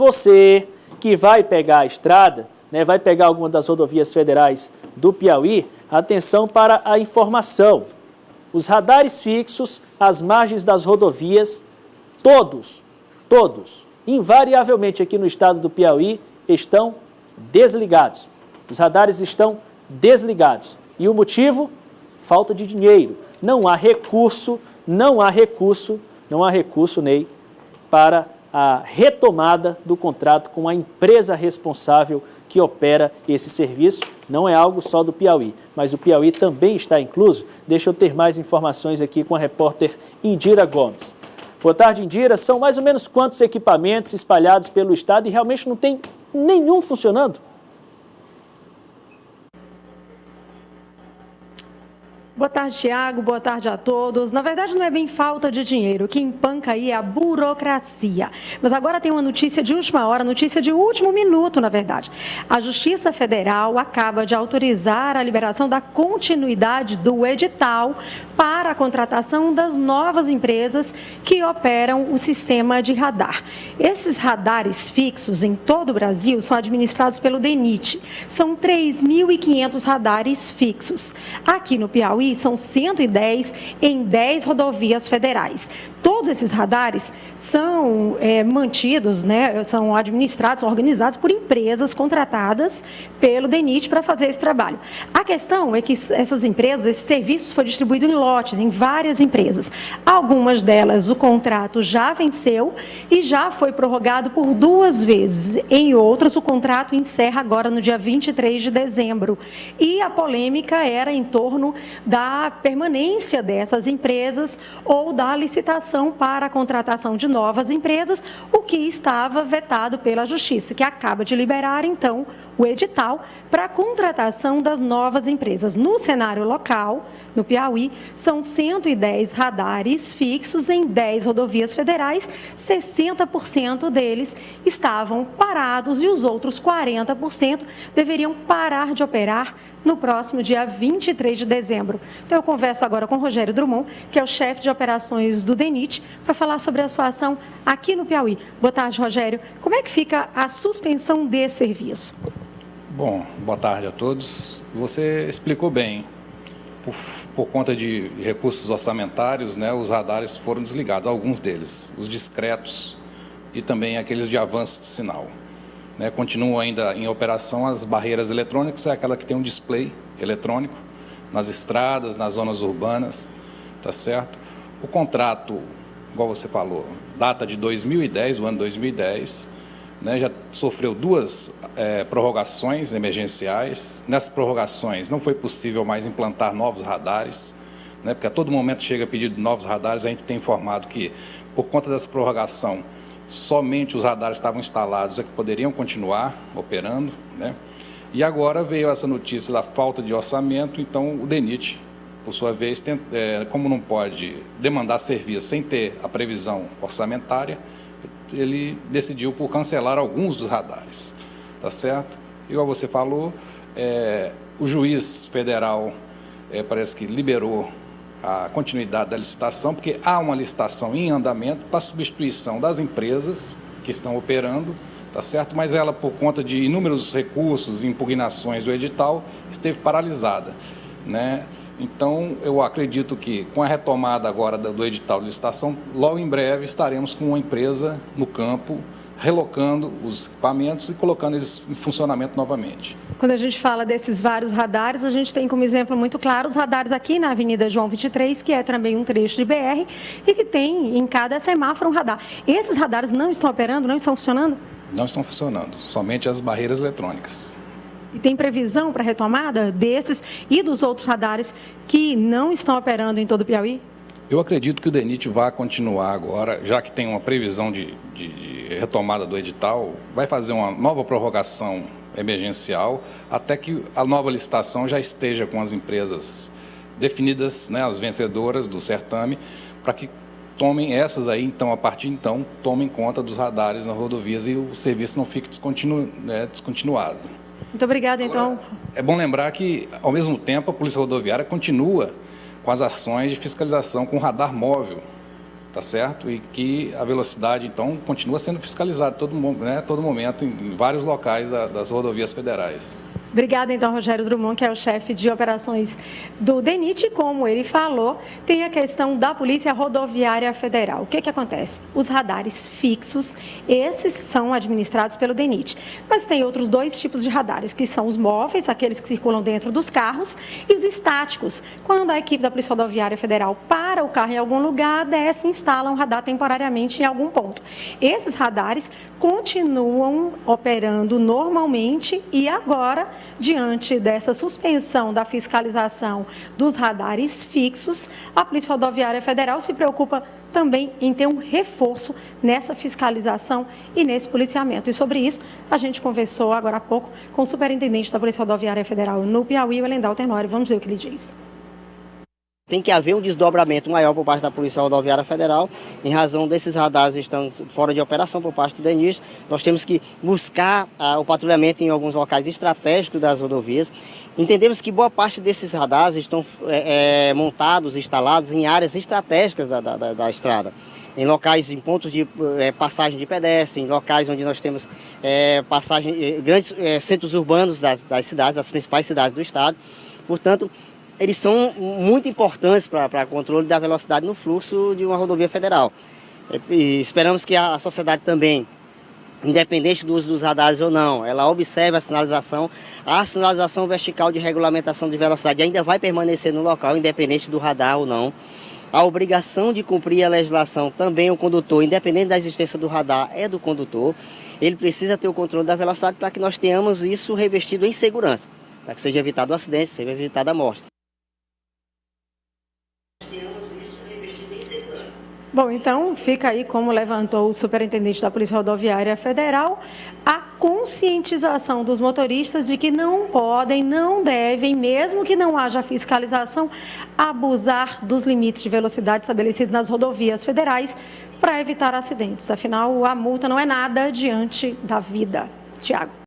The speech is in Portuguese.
Você que vai pegar a estrada, né, vai pegar alguma das rodovias federais do Piauí, atenção para a informação. Os radares fixos às margens das rodovias, todos, invariavelmente aqui no estado do Piauí, estão desligados. Os radares estão desligados. E o motivo? Falta de dinheiro. Não há recurso, Ney, para a retomada do contrato com a empresa responsável que opera esse serviço. Não é algo só do Piauí, mas o Piauí também está incluso. Deixa eu ter mais informações aqui com a repórter Indira Gomes. Boa tarde, Indira. São mais ou menos quantos equipamentos espalhados pelo estado e realmente não tem nenhum funcionando? Boa tarde, Tiago. Boa tarde a todos. Na verdade, não é bem falta de dinheiro. O que empanca aí é a burocracia. Mas agora tem uma notícia de última hora, notícia de último minuto, na verdade. A Justiça Federal acaba de autorizar a liberação da continuidade do edital para a contratação das novas empresas que operam o sistema de radar. Esses radares fixos em todo o Brasil são administrados pelo DENIT. São 3.500 radares fixos. Aqui no Piauí, são 110 em 10 rodovias federais. Todos esses radares são mantidos, né, são administrados, organizados por empresas contratadas pelo DENIT para fazer esse trabalho. A questão é que essas empresas, esse serviço foi distribuído em lotes, em várias empresas. Algumas delas o contrato já venceu e já foi prorrogado por 2 vezes. Em outras, o contrato encerra agora no dia 23 de dezembro. E a polêmica era em torno da permanência dessas empresas ou da licitação para a contratação de novas empresas, o que estava vetado pela Justiça, que acaba de liberar, então, o edital para a contratação das novas empresas. No cenário local, no Piauí, são 110 radares fixos em 10 rodovias federais, 60% deles estavam parados e os outros 40% deveriam parar de operar no próximo dia 23 de dezembro. Então, eu converso agora com o Rogério Drummond, que é o chefe de operações do DENIT, para falar sobre a situação aqui no Piauí. Boa tarde, Rogério. Como é que fica a suspensão desse serviço? Bom, boa tarde a todos. Você explicou bem. Por conta de recursos orçamentários, né, os radares foram desligados, alguns deles, os discretos e também aqueles de avanço de sinal. Né, continuam ainda em operação as barreiras eletrônicas, é aquela que tem um display eletrônico nas estradas, nas zonas urbanas, tá certo? O contrato, igual você falou, data de 2010, o ano 2010, né, já sofreu 2 prorrogações emergenciais. Nessas prorrogações não foi possível mais implantar novos radares, né, porque a todo momento chega pedido de novos radares. A gente tem informado que, por conta dessa prorrogação, somente os radares estavam instalados é que poderiam continuar operando, né? E agora veio essa notícia da falta de orçamento, então o DENIT, por sua vez, como não pode demandar serviço sem ter a previsão orçamentária, ele decidiu por cancelar alguns dos radares, tá certo? Igual você falou, o juiz federal parece que liberou a continuidade da licitação, porque há uma licitação em andamento para substituição das empresas que estão operando, tá certo? Mas ela, por conta de inúmeros recursos e impugnações do edital, esteve paralisada, né? Então, eu acredito que, com a retomada agora do edital de licitação, logo em breve estaremos com uma empresa no campo, relocando os equipamentos e colocando eles em funcionamento novamente. Quando a gente fala desses vários radares, a gente tem como exemplo muito claro os radares aqui na Avenida João 23, que é também um trecho de BR, e que tem em cada semáforo um radar. Esses radares não estão operando, não estão funcionando? Não estão funcionando, somente as barreiras eletrônicas. E tem previsão para a retomada desses e dos outros radares que não estão operando em todo o Piauí? Eu acredito que o DENIT vai continuar agora, já que tem uma previsão de retomada do edital, vai fazer uma nova prorrogação emergencial até que a nova licitação já esteja com as empresas definidas, né, as vencedoras do certame, para que tomem essas aí, então, a partir de então, tomem conta dos radares nas rodovias e o serviço não fique descontinuado. Muito obrigada, então. É bom lembrar que, ao mesmo tempo, a Polícia Rodoviária continua com as ações de fiscalização com radar móvel, tá certo? E que a velocidade, então, continua sendo fiscalizada todo momento em vários locais das rodovias federais. Obrigada, então, Rogério Drummond, que é o chefe de operações do DENIT. Como ele falou, tem a questão da Polícia Rodoviária Federal. O que acontece? Os radares fixos, esses são administrados pelo DENIT. Mas tem outros dois tipos de radares, que são os móveis, aqueles que circulam dentro dos carros, e os estáticos. Quando a equipe da Polícia Rodoviária Federal para o carro em algum lugar, desce e instala um radar temporariamente em algum ponto. Esses radares continuam operando normalmente e agora, diante dessa suspensão da fiscalização dos radares fixos, a Polícia Rodoviária Federal se preocupa também em ter um reforço nessa fiscalização e nesse policiamento. E sobre isso, a gente conversou agora há pouco com o superintendente da Polícia Rodoviária Federal no Piauí, o Elendal Tenório. Vamos ver o que ele diz. Tem que haver um desdobramento maior por parte da Polícia Rodoviária Federal, em razão desses radares estando fora de operação por parte do DENIT. Nós temos que buscar o patrulhamento em alguns locais estratégicos das rodovias. Entendemos que boa parte desses radares estão montados, instalados em áreas estratégicas da estrada. Em locais, em pontos de passagem de pedestre, em locais onde nós temos grandes centros urbanos das cidades, das principais cidades do estado. Portanto, eles são muito importantes para o controle da velocidade no fluxo de uma rodovia federal. E esperamos que a sociedade também, independente do uso dos radares ou não, ela observe a sinalização vertical de regulamentação de velocidade ainda vai permanecer no local, independente do radar ou não. A obrigação de cumprir a legislação também o condutor, independente da existência do radar, é do condutor. Ele precisa ter o controle da velocidade para que nós tenhamos isso revestido em segurança, para que seja evitado o acidente, seja evitada a morte. Bom, então fica aí, como levantou o superintendente da Polícia Rodoviária Federal, a conscientização dos motoristas de que não podem, não devem, mesmo que não haja fiscalização, abusar dos limites de velocidade estabelecidos nas rodovias federais para evitar acidentes. Afinal, a multa não é nada diante da vida. Tiago.